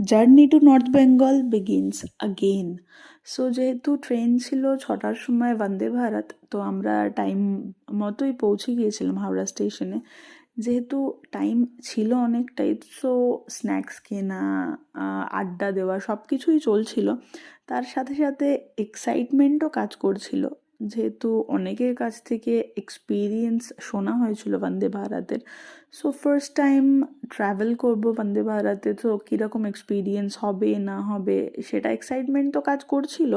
Journey to north Bengal begins again. So যেহেতু train ছিল 6টার সময় বন্দে ভারত, তো আমরা টাইম মতোই পৌঁছে গিয়েছিলাম হাওড়া স্টেশনে। যেহেতু টাইম ছিল অনেকটাই, সো স্ন্যাক্স কেনা, আড্ডা দেওয়া সব কিছুই চলছিল। তার সাথে সাথে এক্সাইটমেন্টও কাজ করছিল, যেহেতু অনেকের কাছ থেকে এক্সপিরিয়েন্স শোনা হয়েছিল বন্দে ভারতের। সো ফার্স্ট টাইম ট্রাভেল করবো বন্দে ভারতে, তো কীরকম এক্সপিরিয়েন্স হবে না হবে সেটা এক্সাইটমেন্ট তো কাজ করছিল।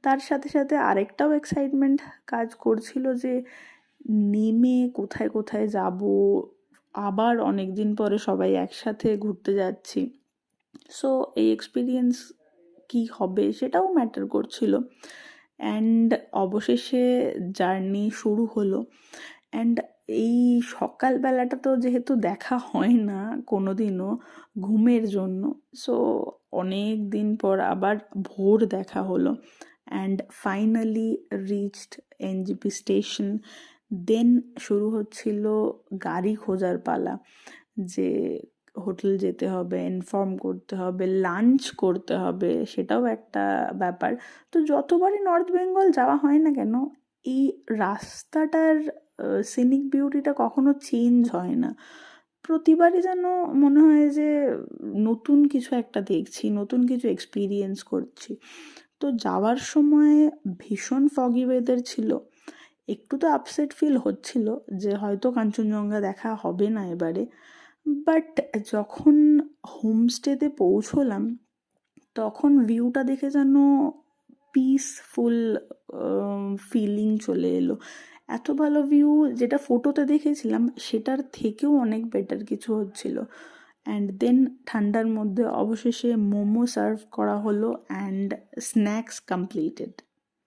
তার সাথে সাথে আরেকটাও এক্সাইটমেন্ট কাজ করছিল যে নেমে কোথায় কোথায় যাব, আবার অনেক দিন পরে সবাই একসাথে ঘুরতে যাচ্ছি। সো এই এক্সপিরিয়েন্স কি হবে সেটাও ম্যাটার করছিল। অ্যান্ড অবশেষে জার্নি শুরু হলো। অ্যান্ড এই সকালবেলাটা তো যেহেতু দেখা হয় না কোনো দিনও ঘুমের জন্য, সো অনেক দিন পর আবার ভোর দেখা হলো। And finally reached NJP station. Then শুরু হচ্ছিল গাড়ি খোঁজার পালা, যে হোটেল যেতে হবে, ইনফর্ম করতে হবে, লাঞ্চ করতে হবে, সেটাও একটা ব্যাপার। তো যতবারই নর্থ বেঙ্গল যাওয়া হয় না কেন, এই রাস্তাটার সিনিক বিউটিটা কখনো চেঞ্জ হয় না। প্রতিবারই যেন মনে হয় যে নতুন কিছু একটা দেখছি, নতুন কিছু এক্সপিরিয়েন্স করছি। তো যাওয়ার সময় ভীষণ ফগি ওয়েদার ছিল। একটু তো আপসেট ফিল হচ্ছিল যে হয়তো কাঞ্চনজঙ্ঘা দেখা হবে না এবারে। বাট যখন হোমস্টেতে পৌঁছলাম, তখন ভিউটা দেখে যেন পিসফুল ফিলিং চলে এলো। এত ভালো ভিউ যেটা ফটোতে দেখেছিলাম সেটার থেকেও অনেক বেটার কিছু হচ্ছিল। অ্যান্ড দেন ঠান্ডার মধ্যে অবশেষে মোমো সার্ভ করা হলো অ্যান্ড স্ন্যাক্স কমপ্লিটেড।